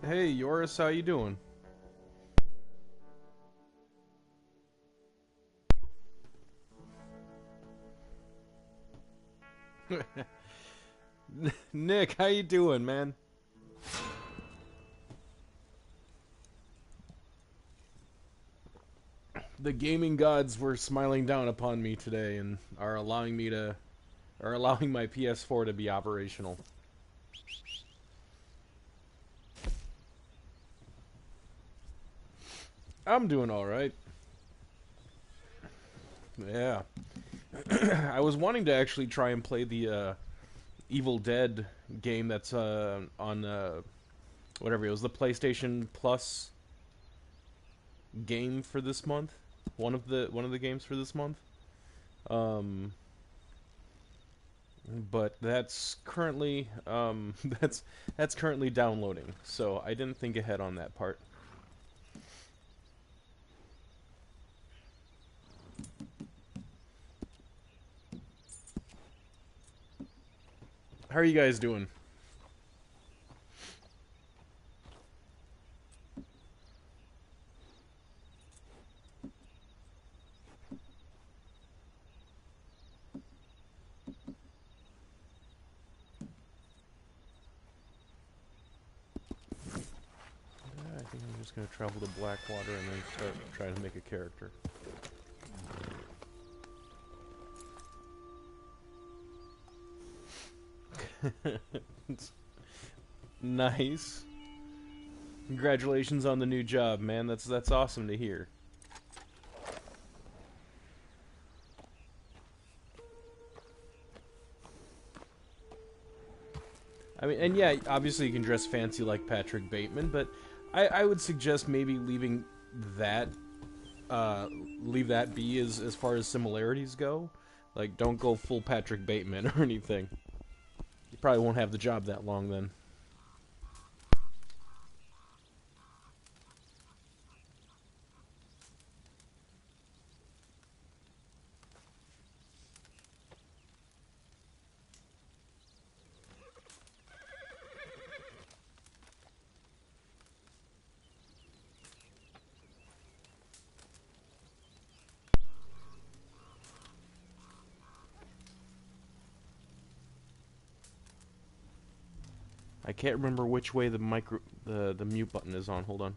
Hey, Yoris, how you doing? Nick, how you doing, man? The gaming gods were smiling down upon me today and are allowing my PS4 to be operational. I'm doing all right. Yeah. I was wanting to actually try and play the Evil Dead game that's on whatever it was, the PlayStation Plus game for this month. One of the games for this month. Um, but that's currently that's currently downloading, so I didn't think ahead on that part. How are you guys doing? I think I'm just gonna travel to Blackwater and then start trying to make a character. Nice. Congratulations on the new job, man. That's awesome to hear. I mean, and yeah, obviously you can dress fancy like Patrick Bateman, but I would suggest maybe that uh, leave that be as far as similarities go. Like, don't go full Patrick Bateman or anything. You probably won't have the job that long then. I can't remember which way the mute button is on. Hold on.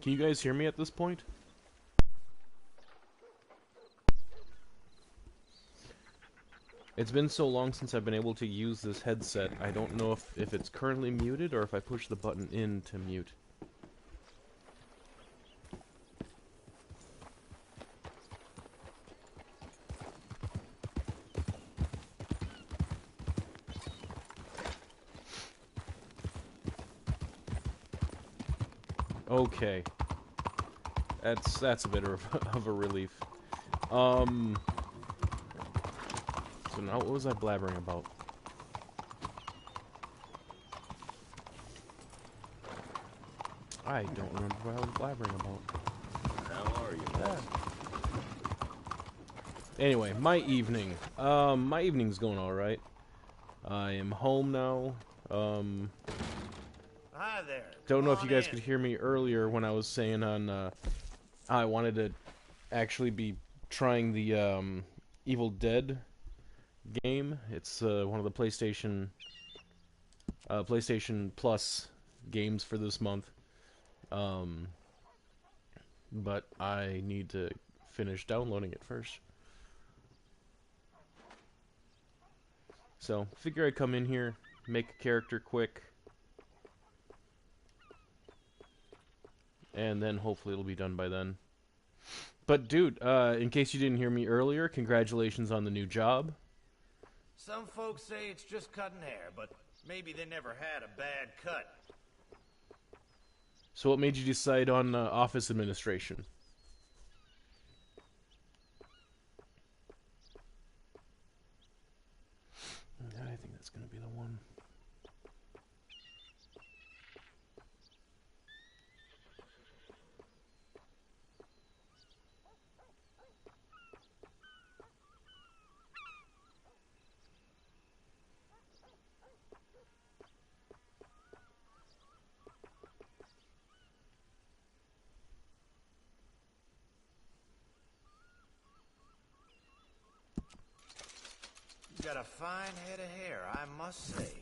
Can you guys hear me at this point? It's been so long since I've been able to use this headset, I don't know if it's currently muted or if I push the button in to mute. Okay. That's a bit of a relief. Um, so now what was I blabbering about? I don't remember what I was blabbering about. How are you? Yeah. Anyway, my evening. My evening's going alright. I am home now. Hi there. Don't Come know if you on guys in. could hear me earlier when I was saying I wanted to actually be trying the Evil Dead game. It's one of the PlayStation Plus games for this month. Um, but I need to finish downloading it first. So, figure I'd come in here, make a character quick, and then hopefully it'll be done by then. But dude, in case you didn't hear me earlier, congratulations on the new job. Some folks say it's just cutting hair, but maybe they never had a bad cut. So what made you decide on office administration? I think that's going to be the one. You got a fine head of hair, I must say.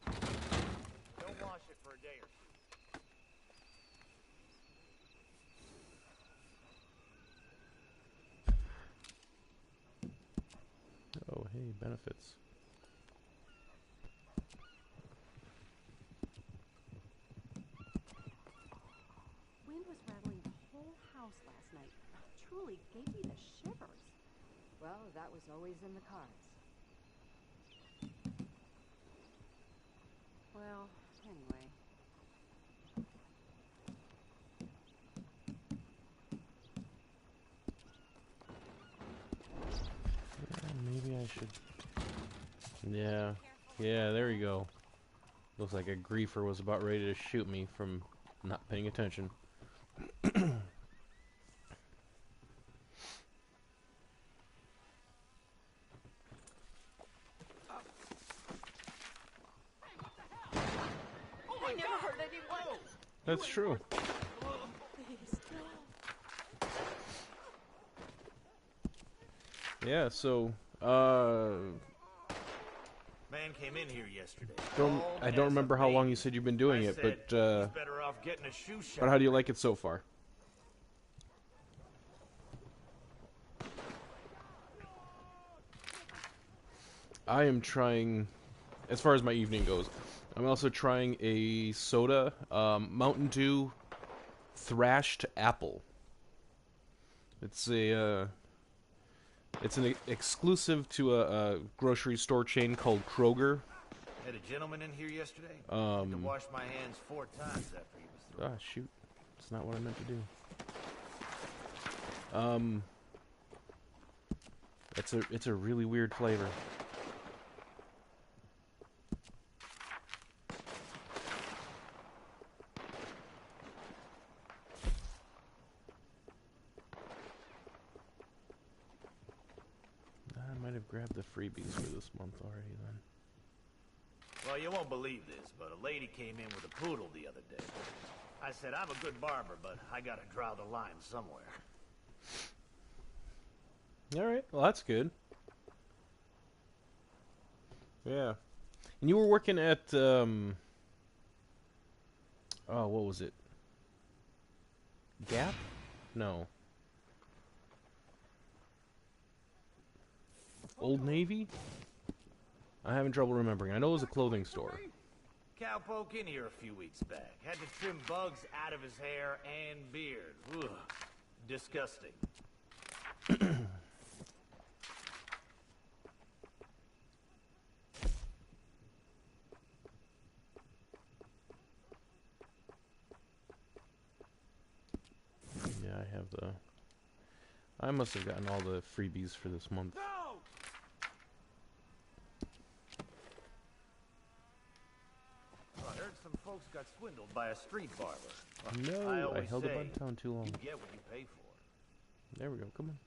Don't wash it for a day or two. Oh, hey, benefits. Wind was rattling the whole house last night. Truly gave me the shivers. Well, that was always in the cards. Well, anyway. Maybe I should... Yeah. Yeah, there we go. Looks like a griefer was about ready to shoot me from not paying attention. Oh, I never hurt anyone. That's true. Please. Yeah, so, Man came in here yesterday. I don't remember how long you said you've been doing it, but, he's better off getting a shoe shine. but how do you like it so far? I am trying, as far as my evening goes, I'm also trying a soda, Mountain Dew Thrashed Apple. It's a, it's an exclusive to a grocery store chain called Kroger. Had a gentleman in here yesterday. Had to wash my hands 4 times after he was through. Ah, shoot. That's not what I meant to do. It's a really weird flavor. I might have grabbed the freebies for this month already then. Well, you won't believe this, but a lady came in with a poodle the other day. I said, I'm a good barber, but I gotta draw the line somewhere. Alright, well that's good. Yeah. And you were working at, oh, what was it? Gap? No. Old Navy? I'm having trouble remembering. I know it was a clothing store. Cowpoke in here a few weeks back. Had to trim bugs out of his hair and beard. Ugh. Disgusting. Yeah, I have the... I must have gotten all the freebies for this month. No! I heard some folks got swindled by a street barber. Well, No, I always held say, it on town too long. you get what you pay for. There we go, come on.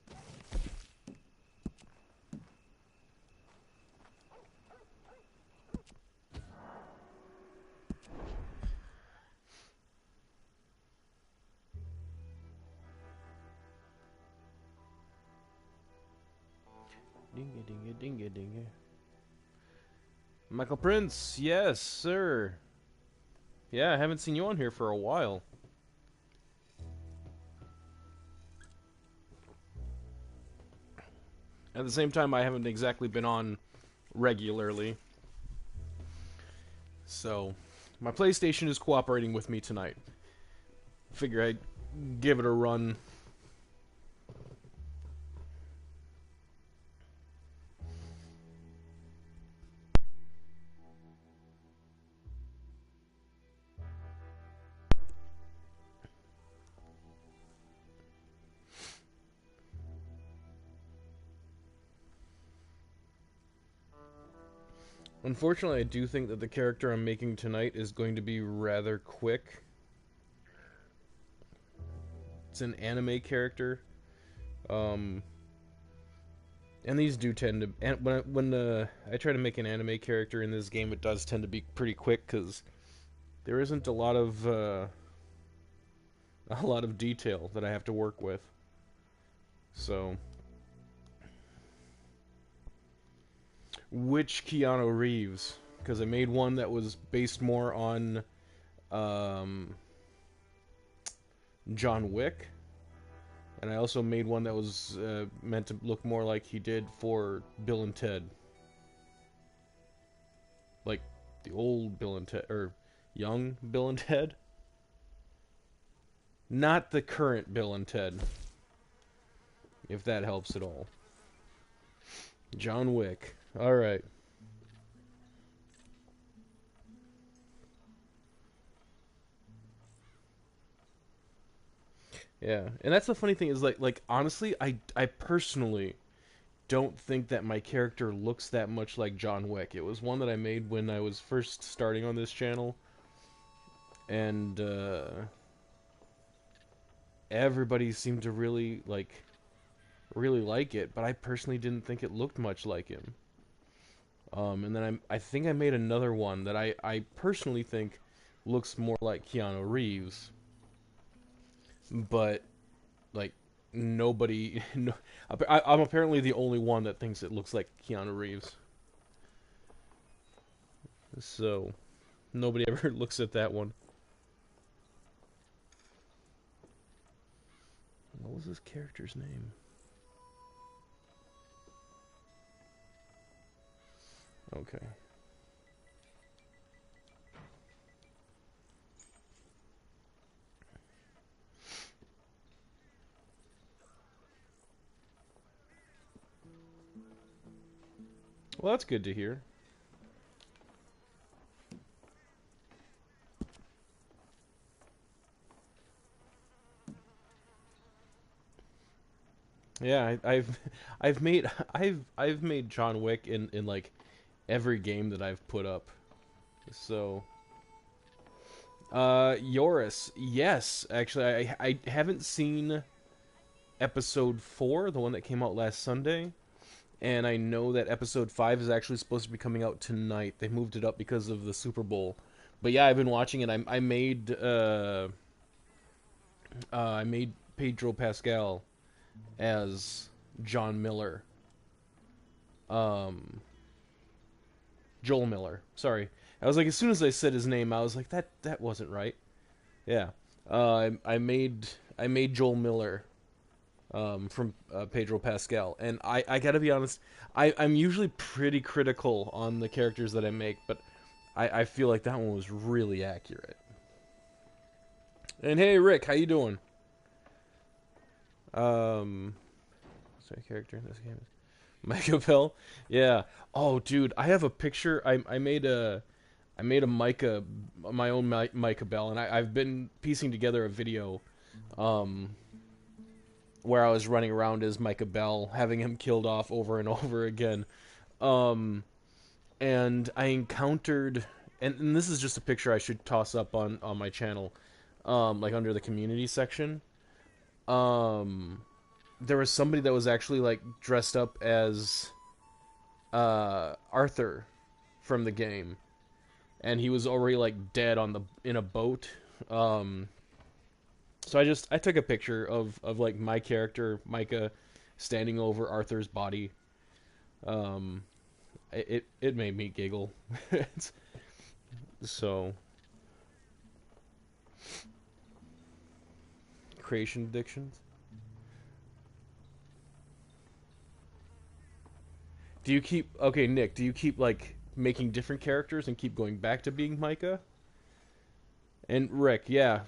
Dinga dinga dinga dinga. Michael Prince, yes, sir. Yeah, I haven't seen you on here for a while. At the same time, I haven't exactly been on regularly. So, my PlayStation is cooperating with me tonight. Figure I'd give it a run. Unfortunately, I do think that the character I'm making tonight is going to be rather quick. It's an anime character. And these do tend to... And when I try to make an anime character in this game, it does tend to be pretty quick, because there isn't a lot of detail that I have to work with. So... Which Keanu Reeves? Because I made one that was based more on John Wick, and I also made one that was meant to look more like he did for Bill and Ted, like the old Bill and Ted, or young Bill and Ted, not the current Bill and Ted, if that helps at all. John Wick. Alright. Yeah, and that's the funny thing is, like honestly, I personally don't think that my character looks that much like John Wick. It was one that I made when I was first starting on this channel, and everybody seemed to really like it, but I personally didn't think it looked much like him. And then I think I made another one that I personally think looks more like Keanu Reeves, but like nobody, no, I'm apparently the only one that thinks it looks like Keanu Reeves. So nobody ever looks at that one. What was this character's name? Okay. Well, that's good to hear. Yeah, I've made I've made John Wick in like every game that I've put up. So Yoris, yes, actually I haven't seen episode 4, the one that came out last Sunday, and I know that episode 5 is actually supposed to be coming out tonight. They moved it up because of the Super Bowl. But yeah, I've been watching it. I made Pedro Pascal as John Miller. Joel Miller. Sorry. I was like, as soon as I said his name, I was like, that wasn't right. Yeah. I made Joel Miller from Pedro Pascal, and I gotta be honest, I'm usually pretty critical on the characters that I make, but I feel like that one was really accurate. And hey, Rick, how you doing? What's my character in this game? Micah Bell? Yeah. Oh, dude, I have a picture. I made a Micah, my own Micah Bell, and I've been piecing together a video, where I was running around as Micah Bell, having him killed off over and over again. And I encountered, and this is just a picture I should toss up on my channel, like under the community section. There was somebody that was actually like dressed up as Arthur from the game, and he was already like dead in a boat. So I took a picture of like my character Micah standing over Arthur's body. Um, it made me giggle. So, creation addictions. Do you keep okay, Nick? Do you keep like making different characters and keep going back to being Micah? And Rick, yeah,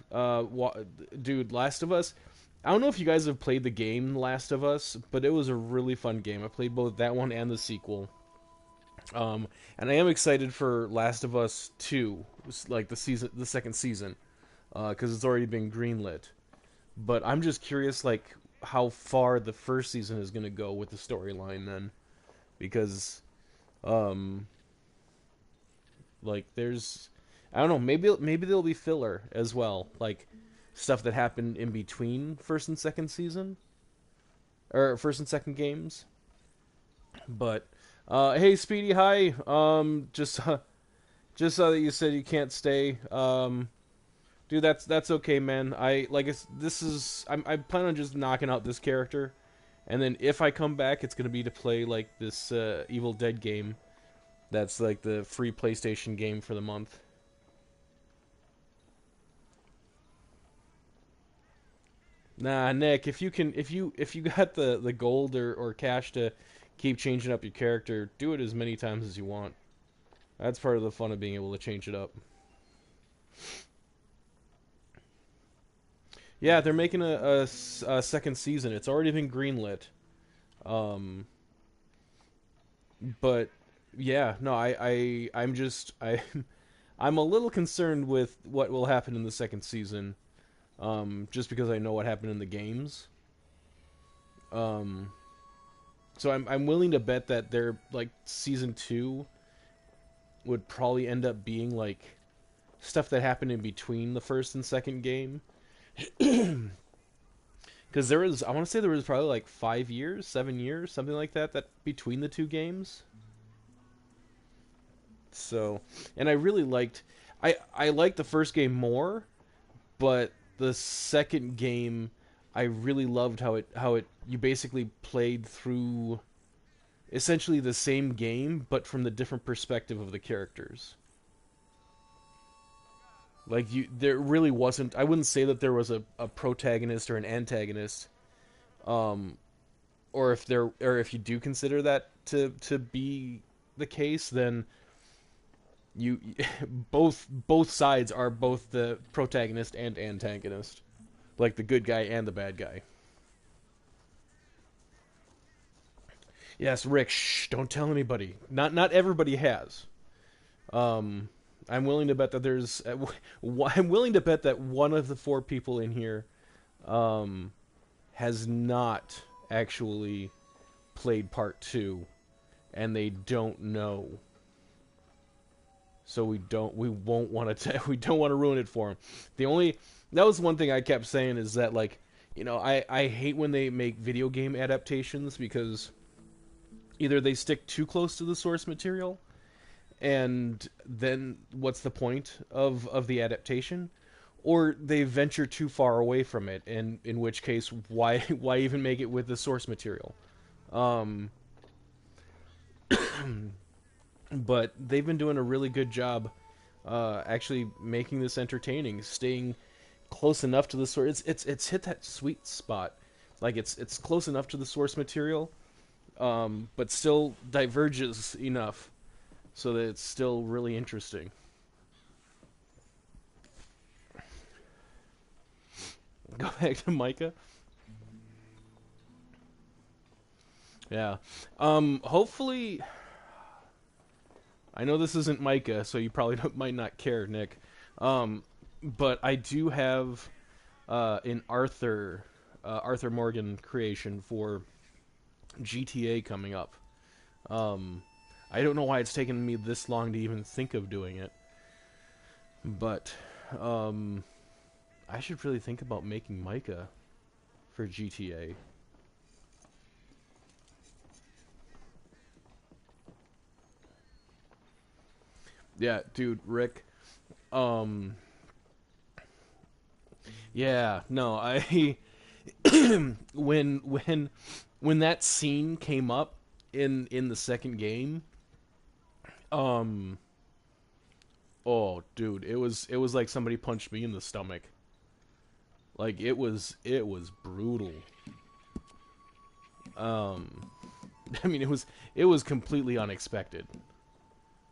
dude, Last of Us. I don't know if you guys have played the game Last of Us, but it was a really fun game. I played both that one and the sequel. And I am excited for Last of Us 2, like the second season, because it's already been greenlit. But I'm just curious, like, how far the first season is going to go with the storyline then, because, um, like, there's, I don't know, maybe there'll be filler as well, like stuff that happened in between first and second season, or first and second games. But, hey, Speedy, hi. Just saw that you said you can't stay. Dude, that's okay, man. I plan on just knocking out this character, and then if I come back, it's gonna be to play like this Evil Dead game. That's like the free PlayStation game for the month. Nah, Nick, if you got the gold or cash to keep changing up your character, do it as many times as you want. That's part of the fun of being able to change it up. Yeah, they're making a second season. It's already been greenlit. Um, but yeah, no, I'm just I'm a little concerned with what will happen in the second season. Just because I know what happened in the games. Um, so I'm willing to bet that their like season 2 would probably end up being like stuff that happened in between the first and second game. Because I want to say there was probably like 5 years, 7 years, something like that, that between the two games. So, and I really I liked the first game more, but the second game, I really loved how it you basically played through essentially the same game, but from the different perspective of the characters. Like there really wasn't. I wouldn't say that there was a protagonist or an antagonist, um, or if you do consider that to be the case, then you both sides are both the protagonist and antagonist, like the good guy and the bad guy. Yes, Rick. Shh! Don't tell anybody. Not everybody has. Um, I'm willing to bet that I'm willing to bet that one of the four people in here, um, has not actually played part two, and they don't know. So we won't want to we don't want to ruin it for them. That was one thing I kept saying is that like I hate when they make video game adaptations because either they stick too close to the source material, and then what's the point of the adaptation? Or they venture too far away from it, and in which case, why even make it with the source material? Um, but they've been doing a really good job, actually making this entertaining, staying close enough to the source. It's hit that sweet spot, like it's close enough to the source material, but still diverges enough so that it's still really interesting. Go back to Micah. Yeah. Hopefully, I know this isn't Micah, so you probably might not care, Nick. But I do have an Arthur Morgan creation for GTA coming up. I don't know why it's taken me this long to even think of doing it, but I should really think about making Micah for GTA. Yeah, dude, Rick. Um, yeah, no, I when when that scene came up in the second game, oh dude, it was like somebody punched me in the stomach. Like it was brutal. I mean, it was completely unexpected.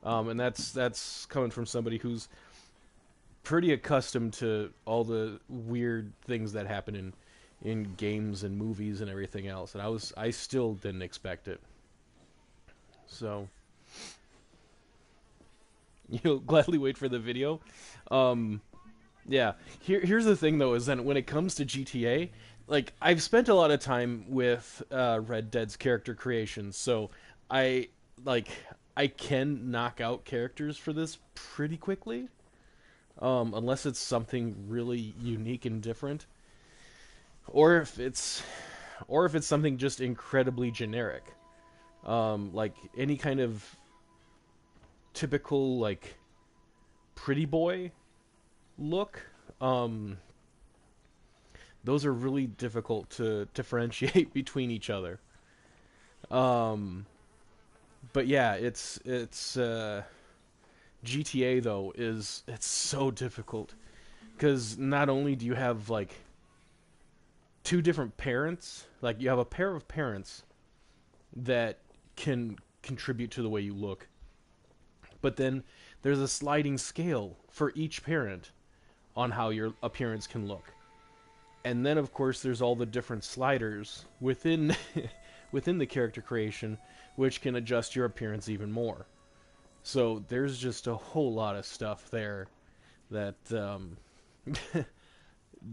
And that's coming from somebody who's pretty accustomed to all the weird things that happen in games and movies and everything else, and I still didn't expect it. So you'll gladly wait for the video. Yeah. Here's the thing though, is that when it comes to GTA, like I've spent a lot of time with Red Dead's character creation, so I like I can knock out characters for this pretty quickly, unless it's something really unique and different, or if it's something just incredibly generic, like any kind of typical like pretty boy look. Those are really difficult to differentiate between each other. But yeah, it's GTA though it's so difficult because not only do you have like two different parents, like you have a pair of parents that can contribute to the way you look, but then there's a sliding scale for each parent on how your appearance can look. And then of course there's all the different sliders within within the character creation which can adjust your appearance even more. So there's just a whole lot of stuff there that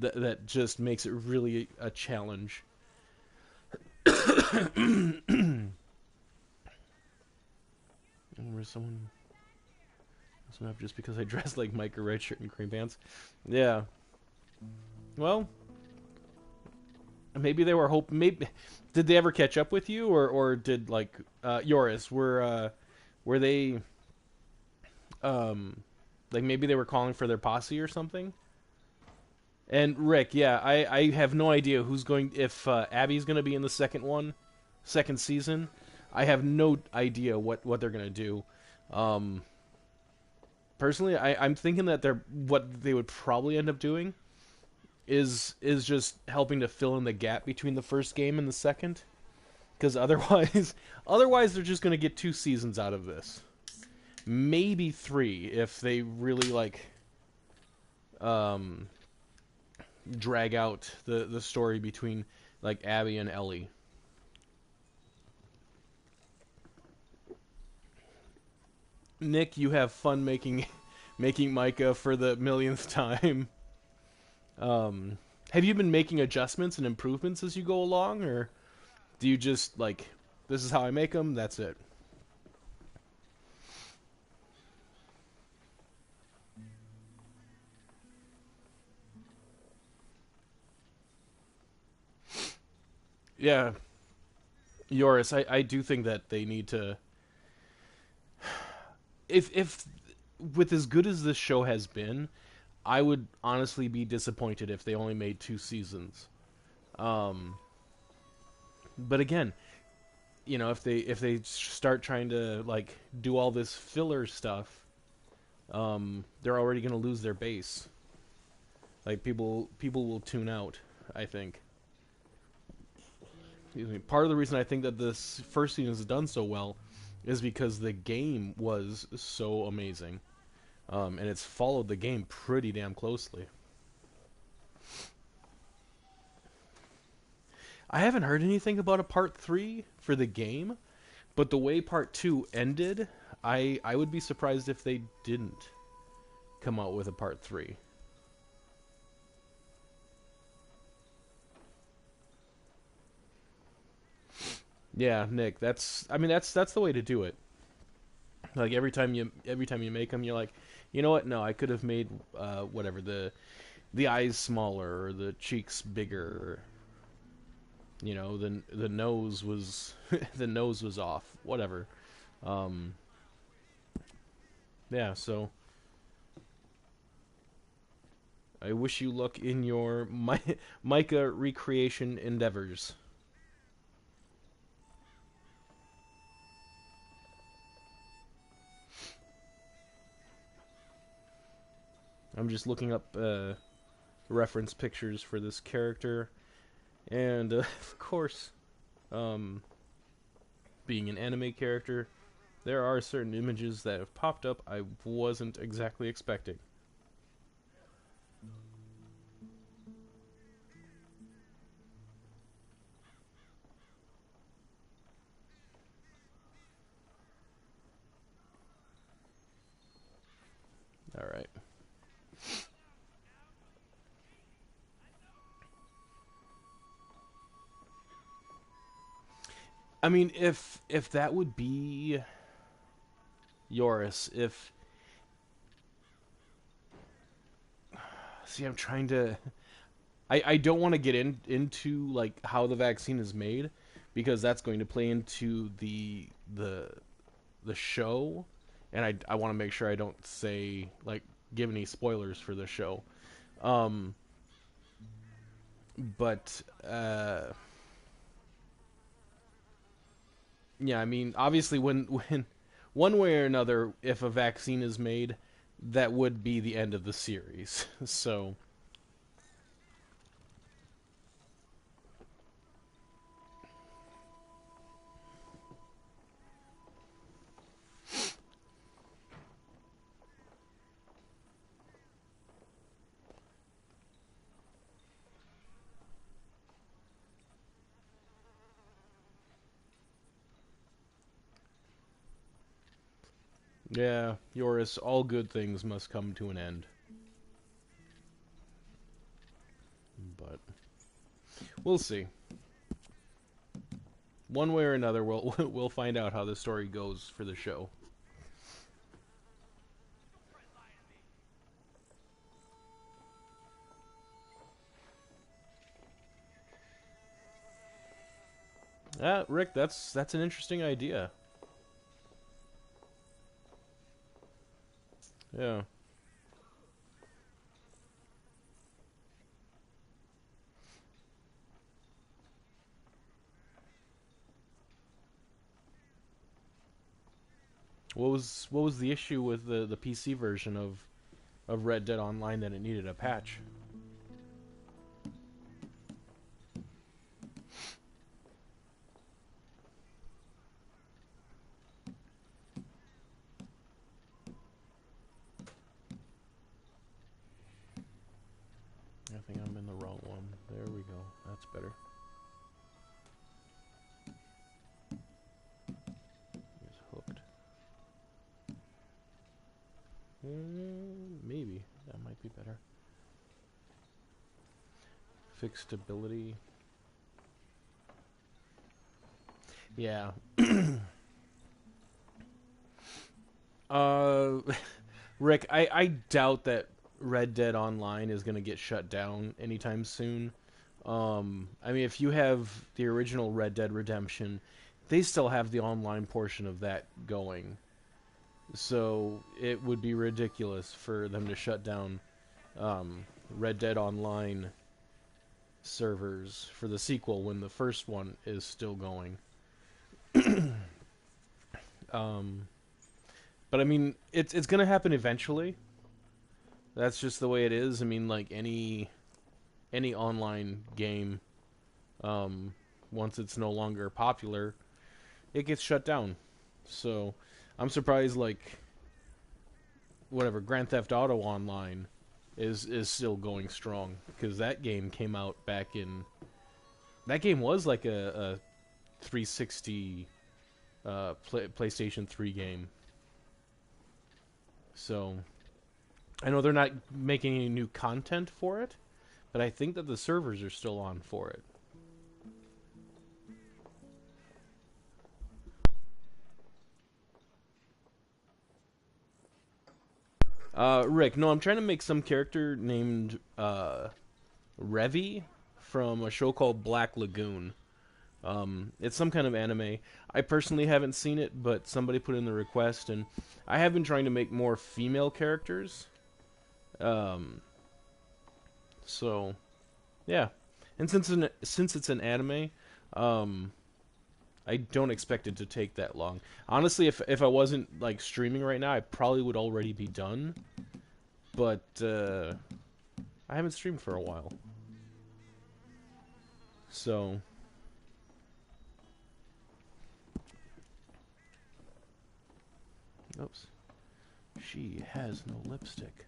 that just makes it really a challenge. Where's someone up just because I dressed like Micah, red shirt and cream pants? Yeah. Well, maybe they were maybe did they ever catch up with you, or did like Yoris were they like maybe they were calling for their posse or something? And Rick, yeah, I have no idea who's going, if Abby's going to be in the second season. I have no idea what they're going to do. Personally, I'm thinking that what they would probably end up doing is just helping to fill in the gap between the first game and the second, because otherwise they're just going to get 2 seasons out of this, maybe 3 if they really like drag out the story between like Abby and Ellie. Nick, you have fun making Micah for the millionth time. Have you been making adjustments and improvements as you go along, or do you just like, this is how I make them, that's it? Yeah, Yoris, I do think that they need to, if with as good as this show has been, I would honestly be disappointed if they only made 2 seasons. But again, you know, if they start trying to like do all this filler stuff, they're already going to lose their base. Like people will tune out, I think. Excuse me. Part of the reason I think that this first season has done so well is because the game was so amazing. And it's followed the game pretty damn closely. I haven't heard anything about a part 3 for the game, but the way part 2 ended, I would be surprised if they didn't come out with a part 3. Yeah, Nick, that's the way to do it. Like every time you make them, you're like, you know what? No, I could have made whatever, the eyes smaller or the cheeks bigger. Or, you know, the nose was the nose was off. Whatever. Yeah. So I wish you luck in your Micah recreation endeavors. I'm just looking up reference pictures for this character, and of course, being an anime character, there are certain images that have popped up I wasn't exactly expecting. Alright. I mean, if that would be Yoris, if... See, I'm trying to... I don't want to get into, like, how the vaccine is made, because that's going to play into the show, and I want to make sure I don't say, like, give any spoilers for the show. But, yeah, I mean, obviously when one way or another, if a vaccine is made, that would be the end of the series. So, yeah, Yoris, all good things must come to an end. But we'll see. One way or another, we'll find out how the story goes for the show. Rick, that's an interesting idea. Yeah. What was the issue with the PC version of Red Dead Online that it needed a patch? I think I'm in the wrong one. There we go. That's better. It's hooked. Maybe. That might be better. Fixed stability. Yeah. Rick, I doubt that Red Dead Online is going to get shut down anytime soon. I mean, if you have the original Red Dead Redemption, they still have the online portion of that going. So it would be ridiculous for them to shut down Red Dead Online servers for the sequel when the first one is still going. But I mean, it's gonna happen eventually. That's just the way it is. I mean, like any online game, once it's no longer popular, it gets shut down. So I'm surprised, like, whatever, Grand Theft Auto Online is still going strong, because that game came out back in... That game was like a 360 PlayStation 3 game. So I know they're not making any new content for it, but I think that the servers are still on for it. Rick, no, I'm trying to make some character named Revy from a show called Black Lagoon. It's some kind of anime. I personally haven't seen it, but somebody put in the request, and I have been trying to make more female characters. So, yeah. And since it's an anime, I don't expect it to take that long. Honestly, if I wasn't like streaming right now, I probably would already be done. but I haven't streamed for a while. So oops. She has no lipstick.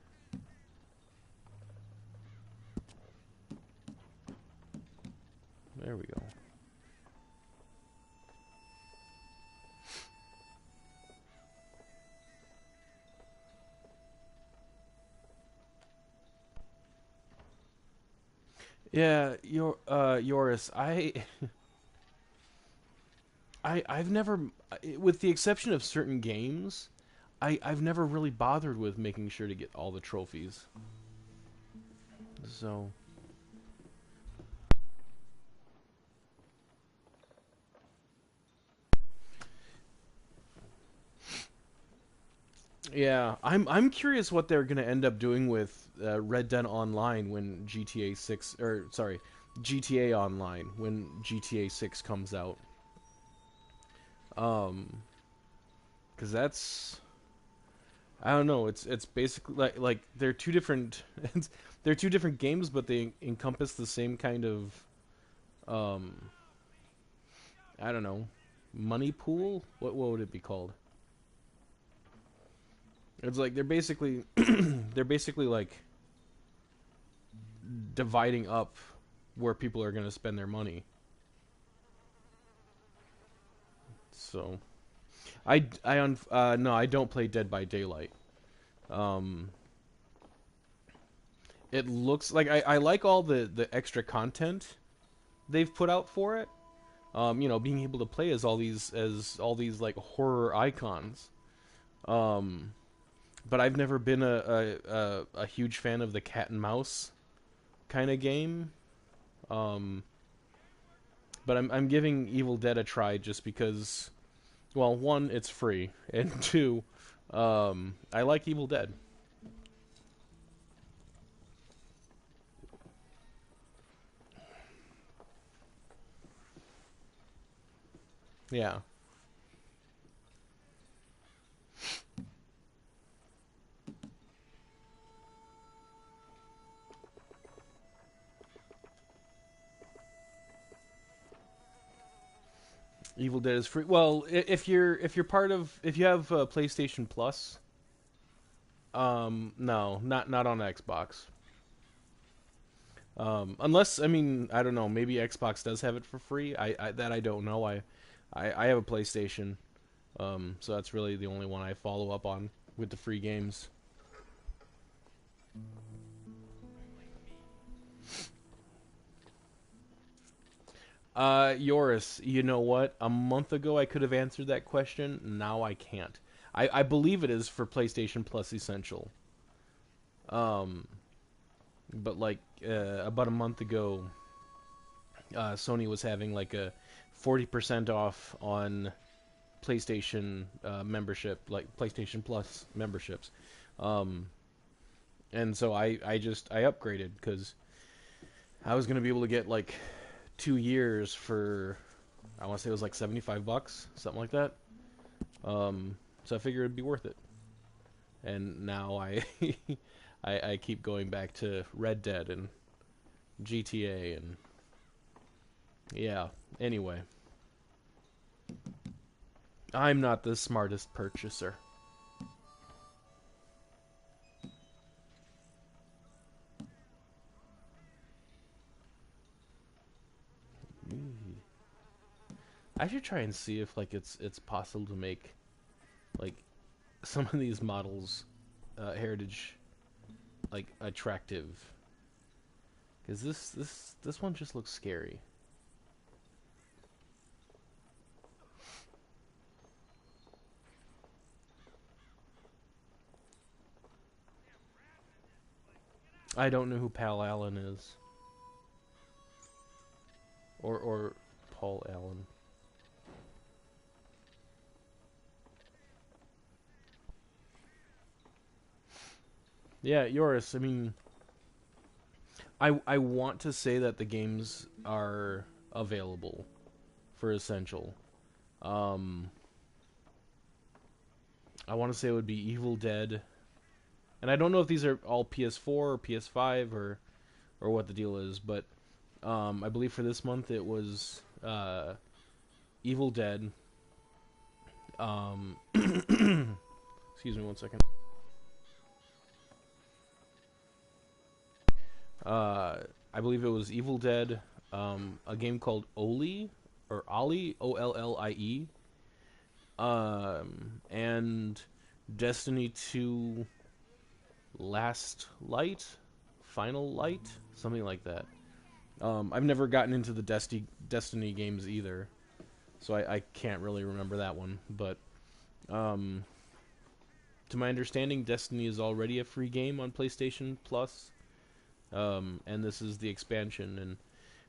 There we go. Yeah, Yoris, I've never, with the exception of certain games, I've never really bothered with making sure to get all the trophies. So yeah, I'm curious what they're gonna end up doing with Red Dead Online when GTA 6, or sorry, GTA Online when GTA 6 comes out. Because that's, I don't know. It's basically like they're two different they're two different games, but they encompass the same kind of um I don't know, money pool. What would it be called? It's like they're basically they're basically like dividing up where people are going to spend their money. So no, I don't play Dead by Daylight. Um, it looks like I like all the extra content they've put out for it. You know, being able to play as all these like horror icons. But I've never been a huge fan of the cat and mouse kind of game. But I'm giving Evil Dead a try just because, well, one, it's free, and two, I like Evil Dead. Yeah. Evil Dead is free. Well, if you're part of, if you have PlayStation Plus, no, not on Xbox. Unless, I mean, I don't know, maybe Xbox does have it for free. I don't know. I have a PlayStation, so that's really the only one I follow up on with the free games. Yoris, you know what? A month ago I could have answered that question. Now I can't. I believe it is for PlayStation Plus Essential. Um, but like about a month ago, Sony was having like a 40% off on PlayStation membership, like PlayStation Plus memberships. Um, and so I upgraded because I was gonna be able to get like 2 years for, I want to say it was like $75, something like that. So I figured it'd be worth it. And now I keep going back to Red Dead and GTA and yeah. Anyway, I'm not the smartest purchaser. I should try and see if like it's possible to make like some of these models heritage like attractive, because this one just looks scary. I don't know who Pal Allen is, or Paul Allen. Yeah, Yoris. I mean, I want to say that the games are available for Essential. Um, I want to say it would be Evil Dead, and And I don't know if these are all PS4 or PS5 or what the deal is, but I believe for this month it was Evil Dead. Excuse me one second. I believe it was Evil Dead, a game called Oli, or Ollie, Ollie, and Destiny 2 Last Light, Final Light, something like that. I've never gotten into the Destiny games either, so I can't really remember that one, but to my understanding, Destiny is already a free game on PlayStation Plus. And this is the expansion, and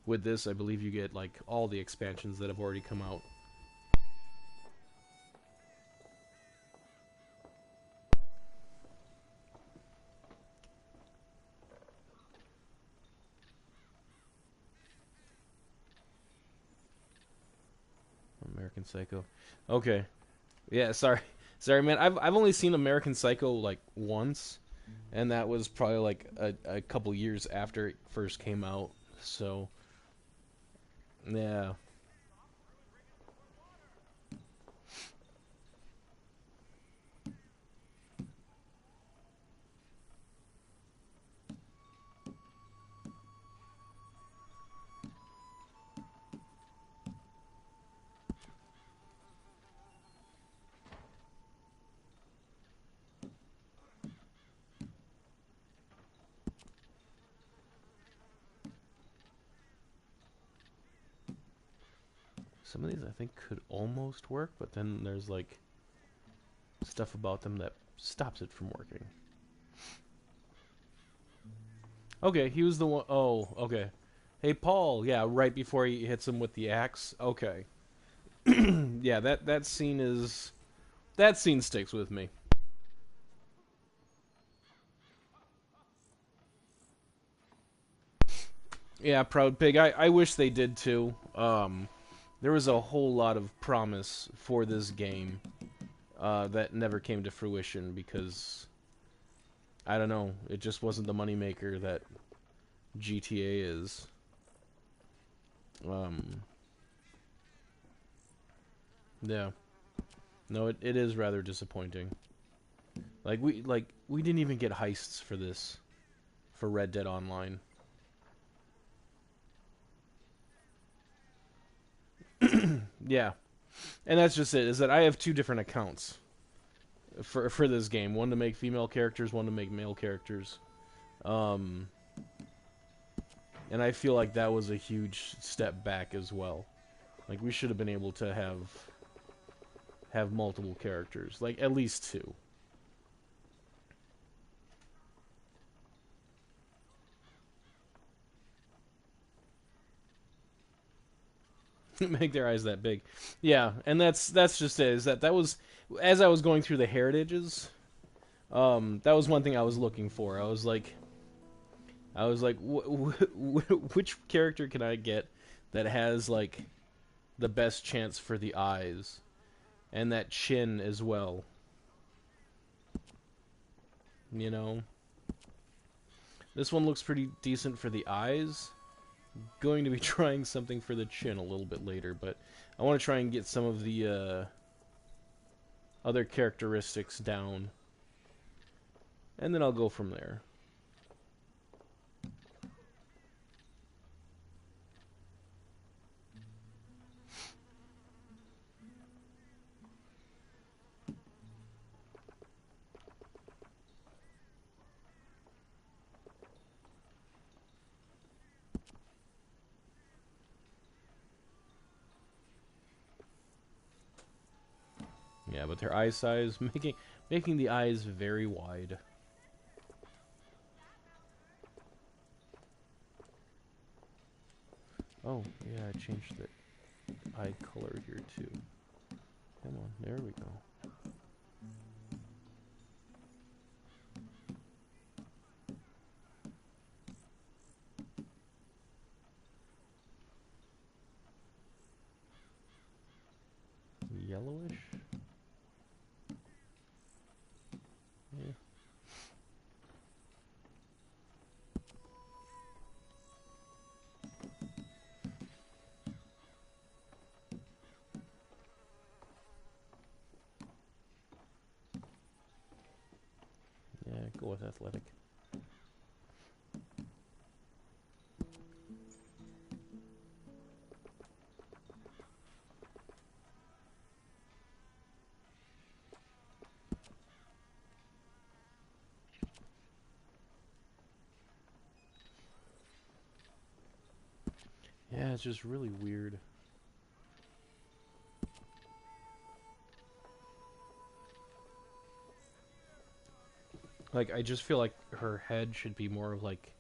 with this I believe you get like all the expansions that have already come out. American Psycho. Okay. Yeah, sorry. Sorry man. I've only seen American Psycho like once, and that was probably like a couple years after it first came out. So yeah. Some of these I think could almost work, but then there's like stuff about them that stops it from working. Okay, he was the one. Oh, okay. Hey, Paul. Yeah, right before he hits him with the axe. Okay. Yeah, that scene is... That scene sticks with me. Yeah, Proud Pig. I wish they did too. There was a whole lot of promise for this game that never came to fruition because... I don't know. It just wasn't the moneymaker that GTA is. Yeah. No, it is rather disappointing. Like we didn't even get heists for this, for Red Dead Online. Yeah, and that's just it. Is that I have two different accounts for this game. One to make female characters, one to make male characters. And I feel like that was a huge step back as well. Like we should have been able to have multiple characters, like at least two. Make their eyes that big. Yeah, and that's just it. Is that was as I was going through the heritages, that was one thing I was looking for. I was like, which character can I get that has like the best chance for the eyes and that chin as well? You know, this one looks pretty decent for the eyes. Going to be trying something for the chin a little bit later, but I want to try and get some of the other characteristics down, and then I'll go from there. Yeah, but their eye size, making the eyes very wide. Oh, yeah, I changed the eye color here too. Come on, there we go. Yellowish? Yeah. go with athletic. Yeah, it's just really weird. Like, I just feel like her head should be more of like,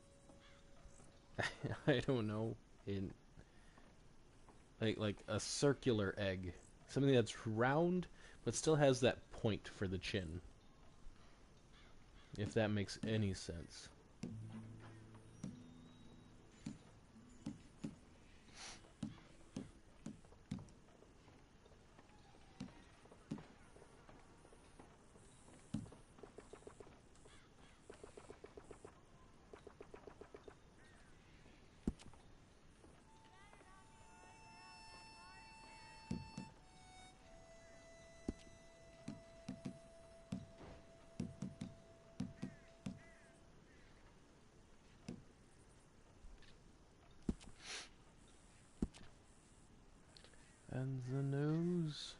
I don't know, in like a circular egg, something that's round but still has that point for the chin. If that makes any sense. And the nose.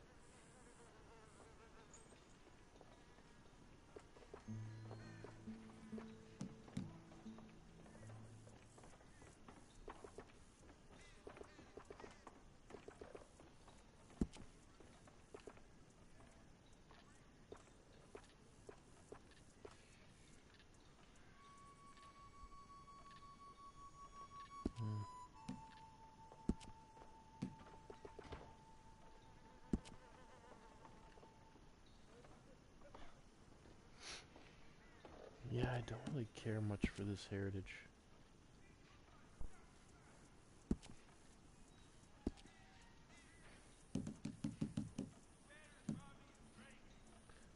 Yeah, I don't really care much for this heritage.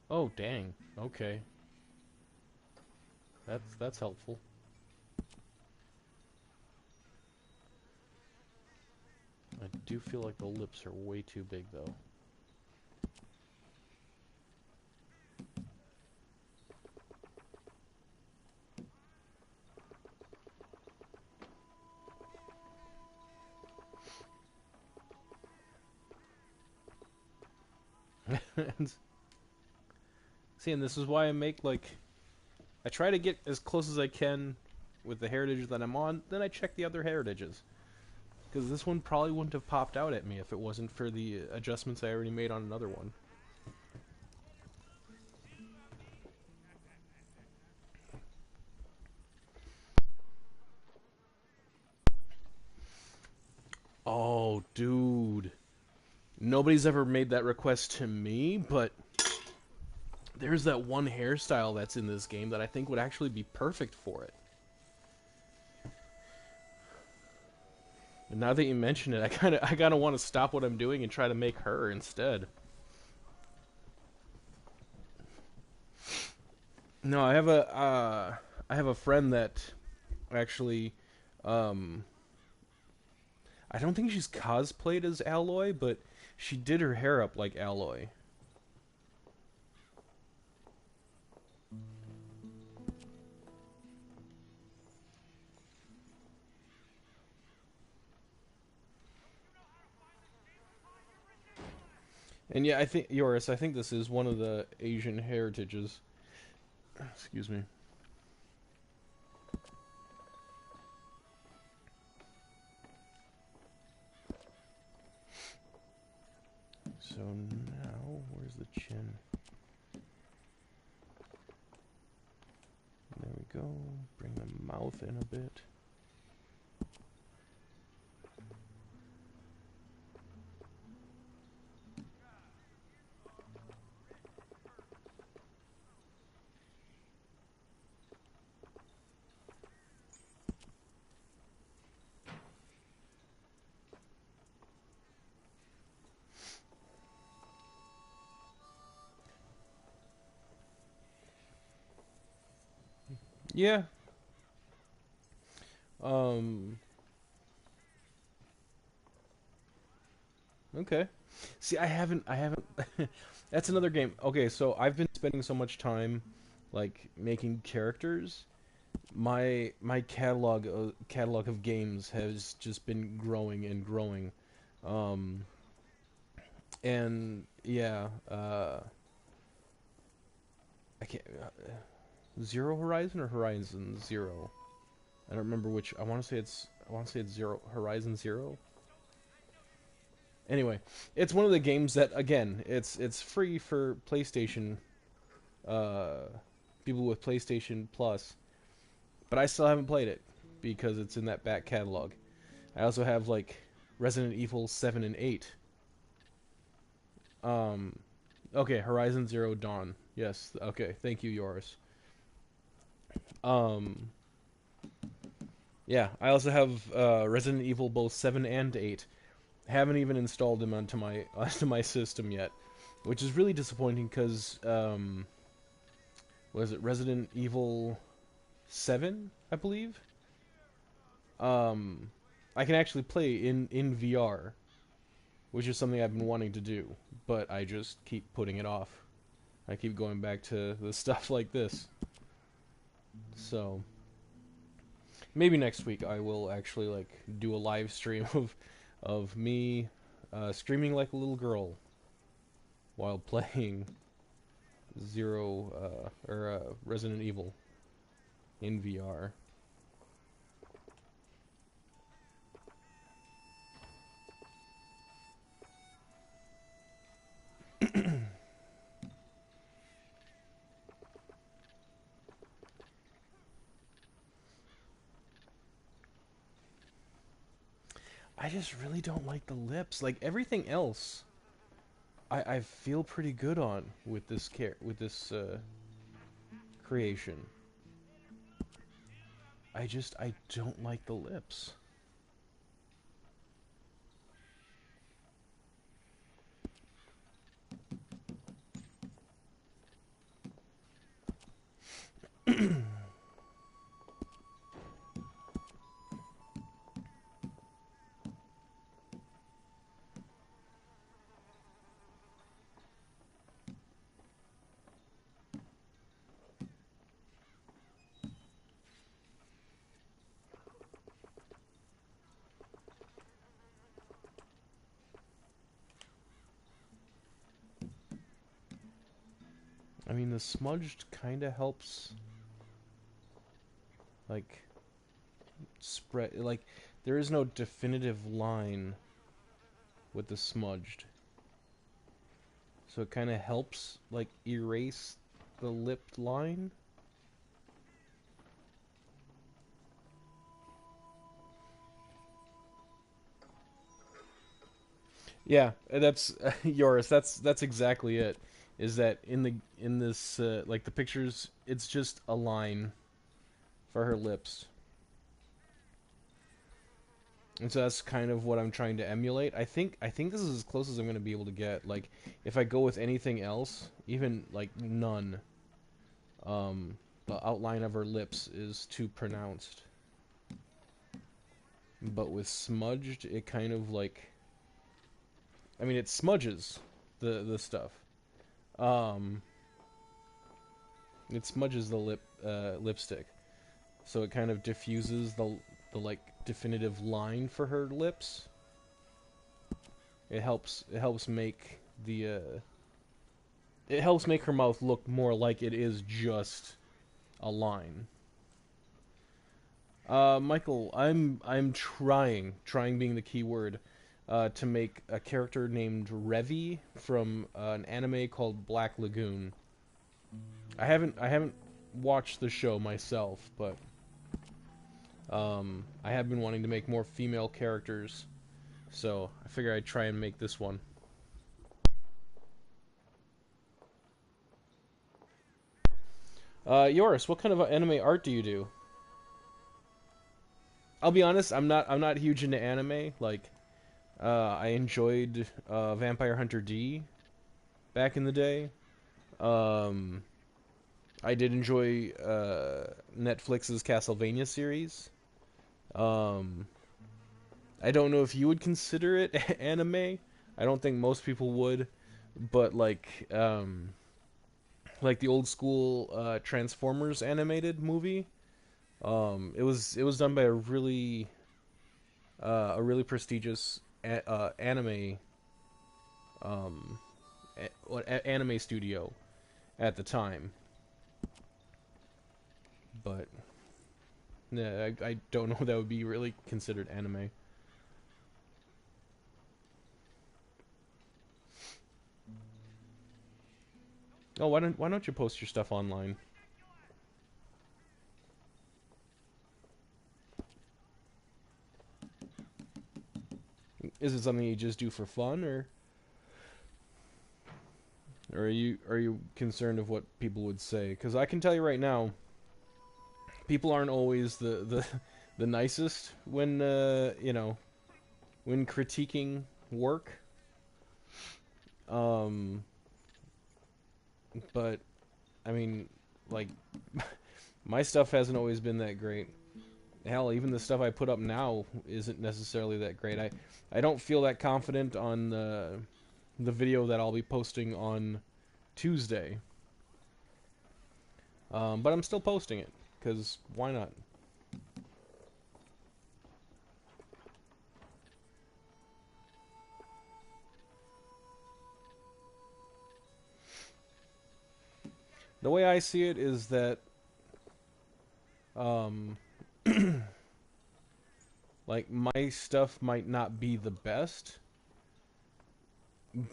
Oh, dang. Okay. That's helpful. I do feel like the lips are way too big, though. See, and this is why I make, like... I try to get as close as I can with the heritage that I'm on, then I check the other heritages. Because this one probably wouldn't have popped out at me if it wasn't for the adjustments I already made on another one. Oh, dude. Nobody's ever made that request to me, but there's that one hairstyle that's in this game that I think would actually be perfect for it. And now that you mention it, I kind of want to stop what I'm doing and try to make her instead. No, I have a friend that actually, I don't think she's cosplayed as Alloy, but she did her hair up like Alloy. And yeah, I think, Yoris, I think this is one of the Asian heritages. Excuse me. So now, where's the chin? There we go. Bring the mouth in a bit. Yeah. Okay. See, I haven't, that's another game. Okay, so I've been spending so much time like making characters, my catalog of games has just been growing and growing. Um, and yeah, I can't Zero Horizon or Horizon Zero. I don't remember which. I want to say it's Zero Horizon Zero. Anyway, it's one of the games that again, it's free for PlayStation uh people with PlayStation Plus, but I still haven't played it because it's in that back catalog. I also have like Resident Evil 7 and 8. Um okay, Horizon Zero Dawn. Yes, okay. Thank you, Yoris. Um yeah, I also have Resident Evil both 7 and 8. Haven't even installed them onto my onto my system yet, which is really disappointing because what is it, Resident Evil 7, I believe. Um, I can actually play in VR, which is something I've been wanting to do, but I just keep putting it off. I keep going back to the stuff like this. So maybe next week I will actually like do a live stream of me screaming like a little girl while playing Resident Evil in VR. I just really don't like the lips. Like everything else, I feel pretty good on with this creation. I don't like the lips. I mean, the smudged kind of helps, like, spread, like, there is no definitive line with the smudged. So it kind of helps, like, erase the lipped line. Yeah, that's Yoris. That's exactly it. Is that in this like the pictures? It's just a line for her lips, and so that's kind of what I'm trying to emulate. I think this is as close as I'm going to be able to get. Like, if I go with anything else, even like none, the outline of her lips is too pronounced. But with smudged, it kind of like, I mean, it smudges the stuff. Um, it smudges the lipstick, so it kind of diffuses the like definitive line for her lips. It helps make it helps make her mouth look more like it is just a line. Michael, I'm trying being the key word, to make a character named Revy from an anime called Black Lagoon. I haven't watched the show myself, but I have been wanting to make more female characters, so I figure I'd try and make this one. Yoris, what kind of anime art do you do? I'll be honest, I'm not huge into anime. Like, I enjoyed Vampire Hunter D back in the day. Um, I did enjoy Netflix's Castlevania series. Um, I don't know if you would consider it anime. I don't think most people would, but like, like the old school Transformers animated movie. It was done by a really prestigious anime anime studio at the time. But yeah, I don't know if that would be really considered anime. Oh, why don't you post your stuff online? Is it something you just do for fun, or are you concerned of what people would say? Because I can tell you right now, people aren't always the nicest when when critiquing work. Um, but I mean, like, my stuff hasn't always been that great. Hell, even the stuff I put up now isn't necessarily that great. I don't feel that confident on the video that I'll be posting on Tuesday. But I'm still posting it, because why not? The way I see it is that, um, like, my stuff might not be the best,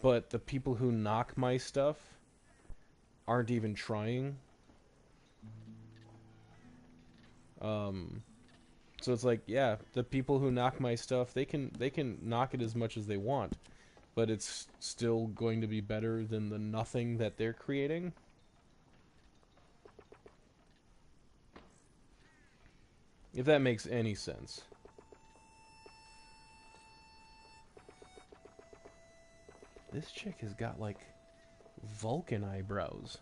but the people who knock my stuff aren't even trying. So it's like, yeah, the people who knock my stuff, they can knock it as much as they want, but it's still going to be better than the nothing that they're creating. If that makes any sense. This chick has got, like, Vulcan eyebrows.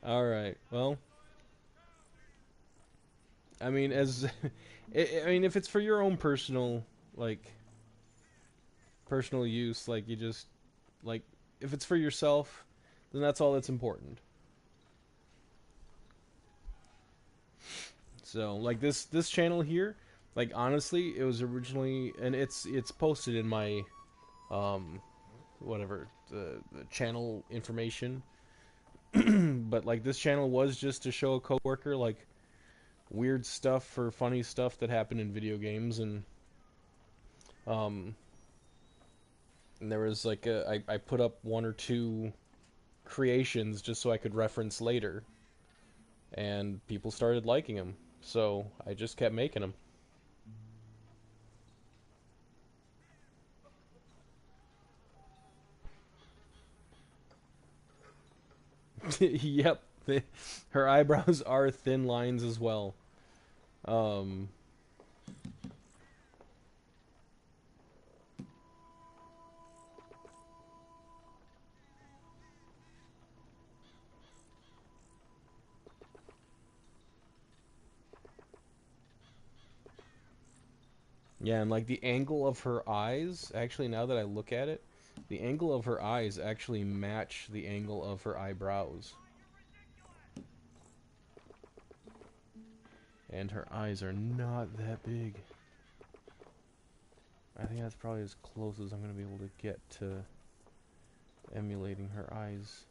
Alright, well, I mean, I mean, if it's for your own personal, like, personal use, like, you just, like, if it's for yourself, then that's all that's important. So, like, this channel here, like, honestly, it was originally, and it's posted in my, whatever, the channel information. But, like, this channel was just to show a coworker, like, weird stuff or funny stuff that happened in video games, um, and there was, like, I put up one or two creations just so I could reference later, and people started liking them, so I just kept making them. Yep, her eyebrows are thin lines as well. Um, yeah, and like the angle of her eyes, actually, now that I look at it, the angle of her eyes actually match the angle of her eyebrows. And her eyes are not that big. I think that's probably as close as I'm going to be able to get to emulating her eyes.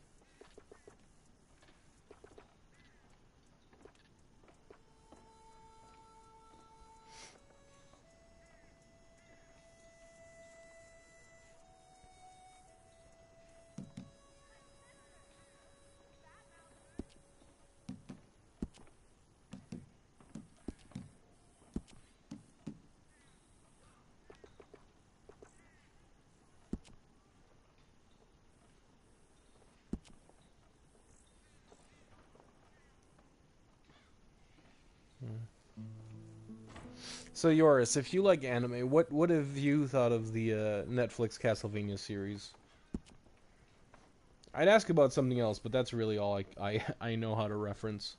So Yoris, if you like anime, what have you thought of the Netflix Castlevania series? I'd ask about something else, but that's really all I know how to reference.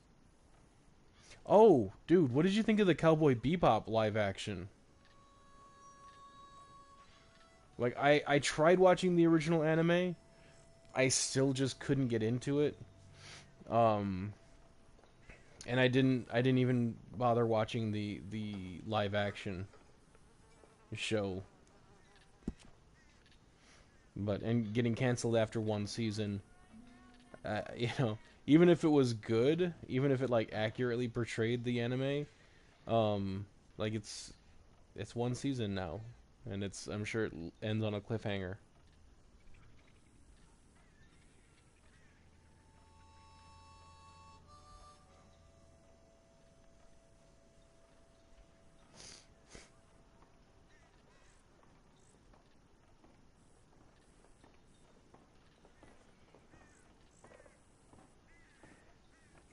Oh, dude, what did you think of the Cowboy Bebop live action? Like, I tried watching the original anime. I still just couldn't get into it. And I didn't even bother watching the live action show. And getting canceled after one season, you know, even if it was good, even if it like accurately portrayed the anime, like it's one season now, and I'm sure it ends on a cliffhanger.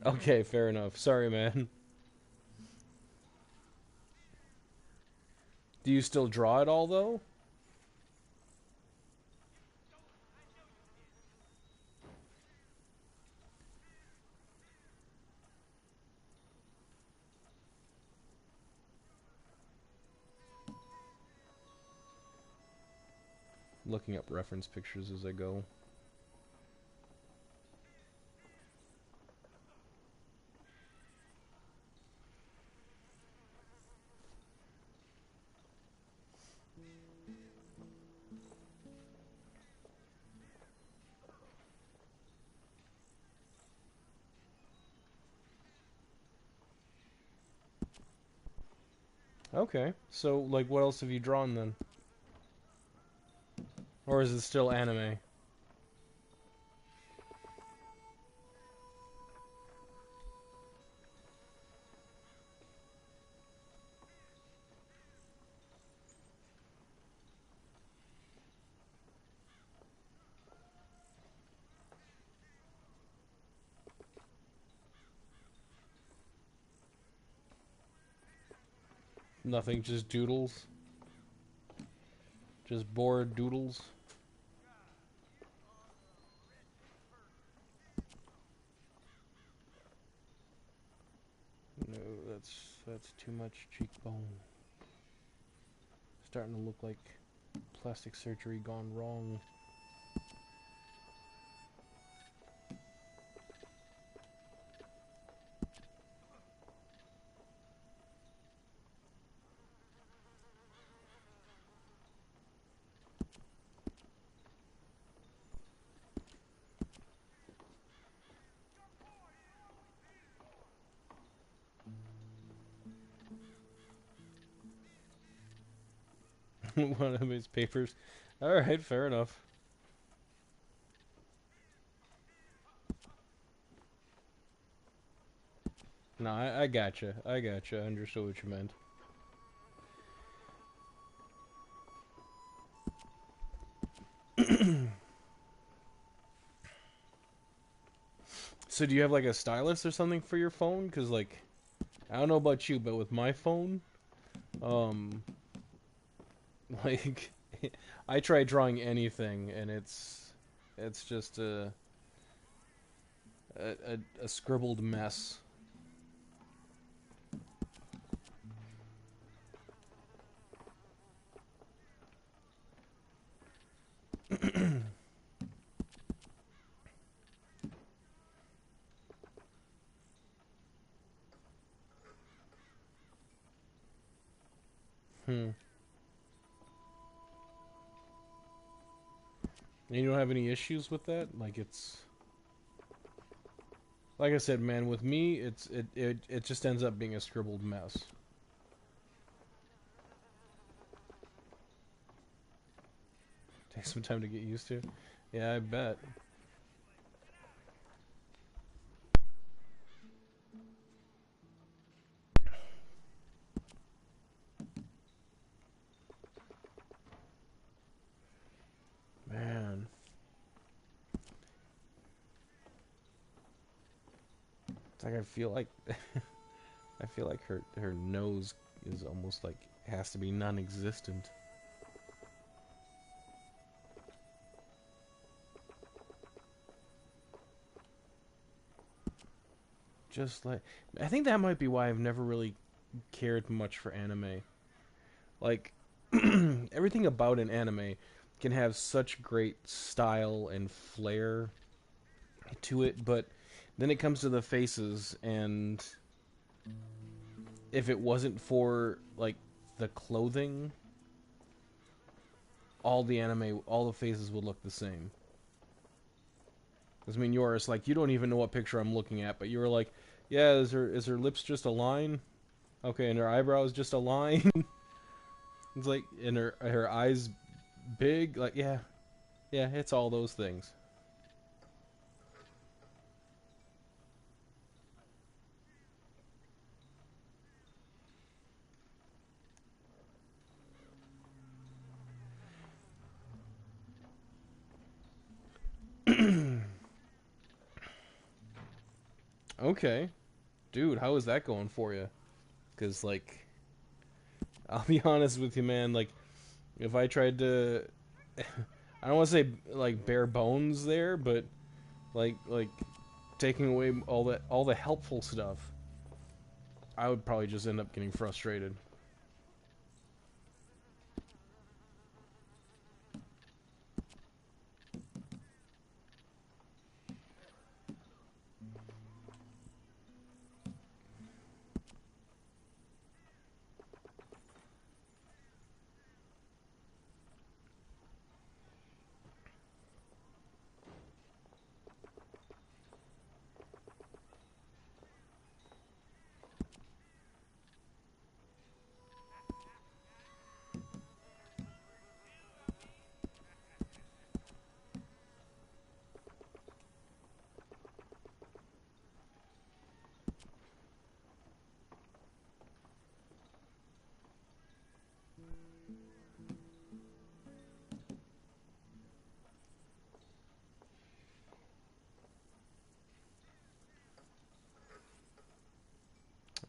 Okay, fair enough. Sorry, man. Do you still draw it all though? Looking up reference pictures as I go. Okay, so like, what else have you drawn then? Or is it still anime? Nothing, just doodles? Just bored doodles? No, that's too much cheekbone. Starting to look like plastic surgery gone wrong. One of his papers. Alright, fair enough. No, I gotcha. I gotcha. I understood what you meant. So do you have like a stylus or something for your phone? Because like, I don't know about you, but with my phone, um, like, I try drawing anything, and it's just a scribbled mess. Hmm. And you don't have any issues with that? Like it's like I said, man. With me, it just ends up being a scribbled mess. Takes some time to get used to. Yeah, I bet. Man. It's like I feel like her nose is almost like has to be non-existent. Just like I think that might be why I've never really cared much for anime. Like everything about an anime can have such great style and flair to it, but then it comes to the faces, and if it wasn't for like the clothing, all the faces would look the same. Because I mean, Yoris, like, you don't even know what picture I'm looking at, but you were like, yeah, is her lips just a line? Okay, and her eyebrows just a line? It's like, and her eyes big? Like, yeah, it's all those things. Okay. Dude, how is that going for you? Because, like, I'll be honest with you, man, like, if I tried to... I don't want to say, like, bare bones there, but, like, taking away all the helpful stuff, I would probably just end up getting frustrated.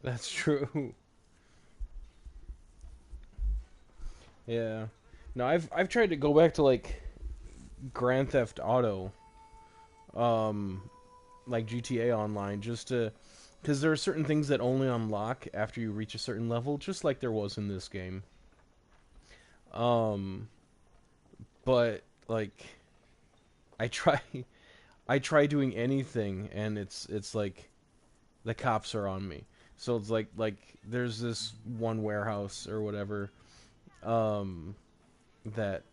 That's true. Yeah. No, I've tried to go back to, like, Grand Theft Auto, like GTA Online, just to, because there are certain things that only unlock after you reach a certain level, just like there was in this game. Um, but like, I try, I try doing anything, and it's like the cops are on me. So it's like there's this one warehouse or whatever, um, that,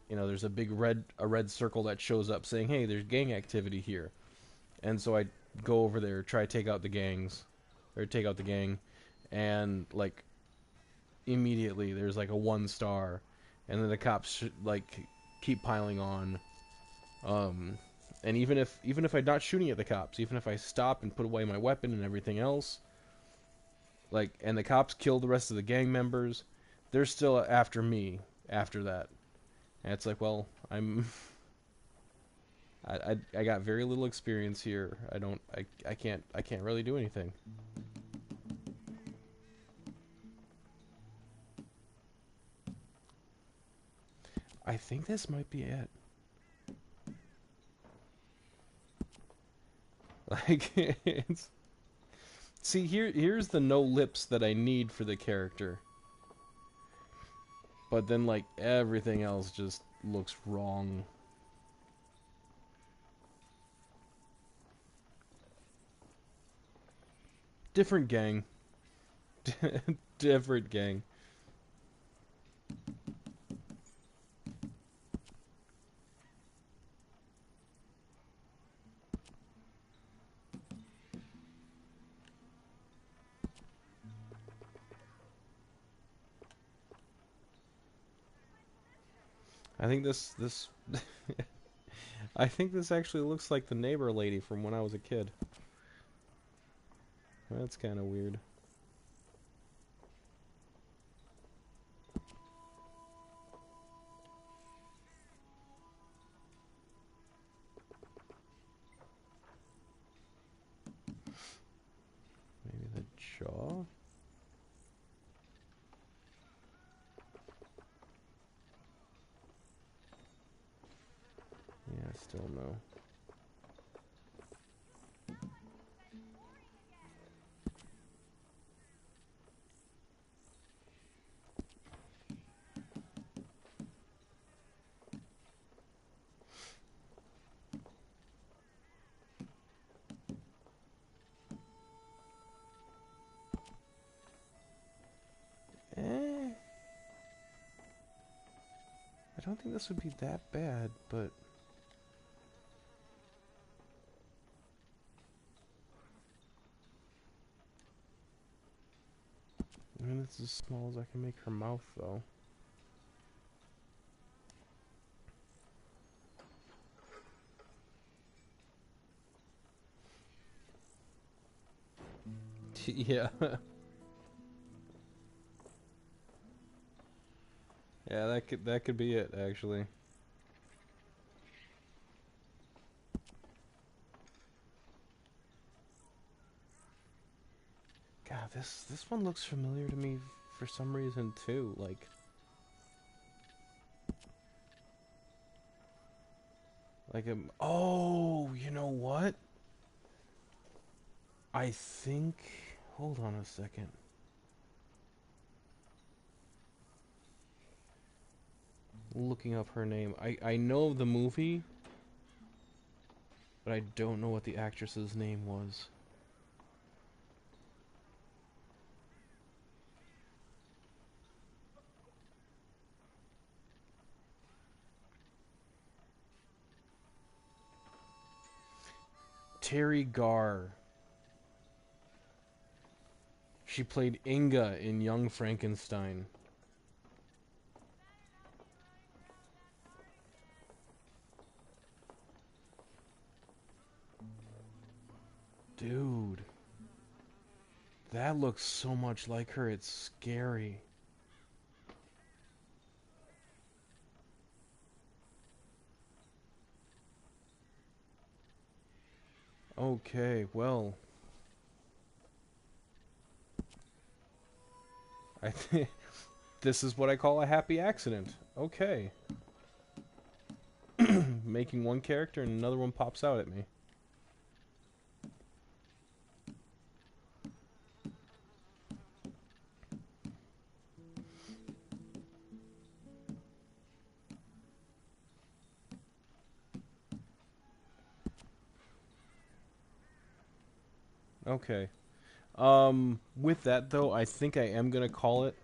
you know, there's a big red circle that shows up saying, hey, there's gang activity here. And so I go over there, try to take out the gang, and like immediately there's like a 1 star, and then the cops like keep piling on. And even if I'm not shooting at the cops, even if I stop and put away my weapon and everything else, like, and the cops kill the rest of the gang members, they're still after me after that. And it's like, well, I got very little experience here. I can't really do anything. I think this might be it. Like, it's... See, here's the no lips that I need for the character. But then, like, everything else just looks wrong. Different gang. Different gang. I think this I think this actually looks like the neighbor lady from when I was a kid. That's kind of weird. Maybe the jaw? Yeah, still no. don't think this would be that bad, but... I mean, it's as small as I can make her mouth, though. Yeah. Yeah, that could be it, actually. God, this one looks familiar to me for some reason too. Oh, you know what? I think. Hold on a second. Looking up her name. I know the movie, but I don't know what the actress's name was. Terry Garr. She played Inga in Young Frankenstein. Dude. That looks so much like her, it's scary. Okay, well... I think this is what I call a happy accident. Okay. Making one character and another one pops out at me. Okay. With that though, I think I am gonna call it.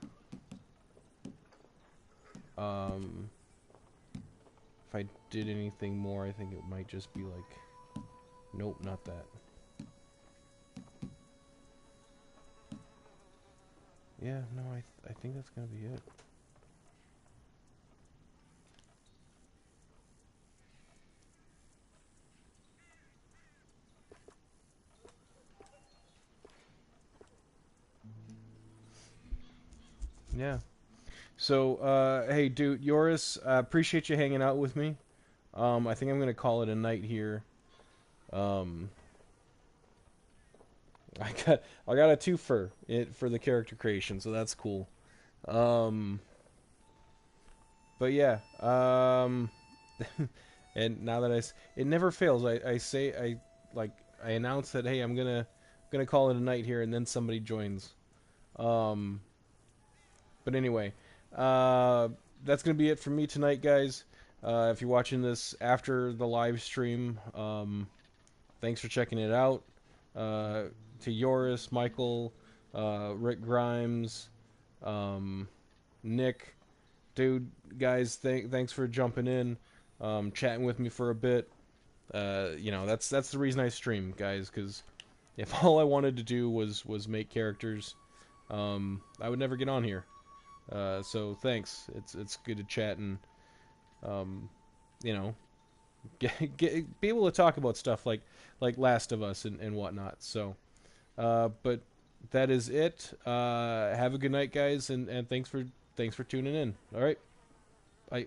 If I did anything more, I think it might just be like, nope, not that. Yeah, no, I think that's gonna be it. Yeah. So, hey, dude, Yoris, appreciate you hanging out with me. I think I'm gonna call it a night here. Um, I got a twofer for the character creation, so that's cool. Um, but yeah, and now that it never fails. I announce that, hey, I'm gonna call it a night here, and then somebody joins. Um, but anyway, that's gonna be it for me tonight, guys. If you're watching this after the live stream, thanks for checking it out. To Yoris, Michael, Rick Grimes, Nick, dude, guys, thanks for jumping in, chatting with me for a bit. You know, that's the reason I stream, guys, because if all I wanted to do was make characters, I would never get on here. So thanks. It's good to chat and, you know, be able to talk about stuff like Last of Us and whatnot. So, but that is it. Have a good night, guys, and thanks for tuning in. All right, bye.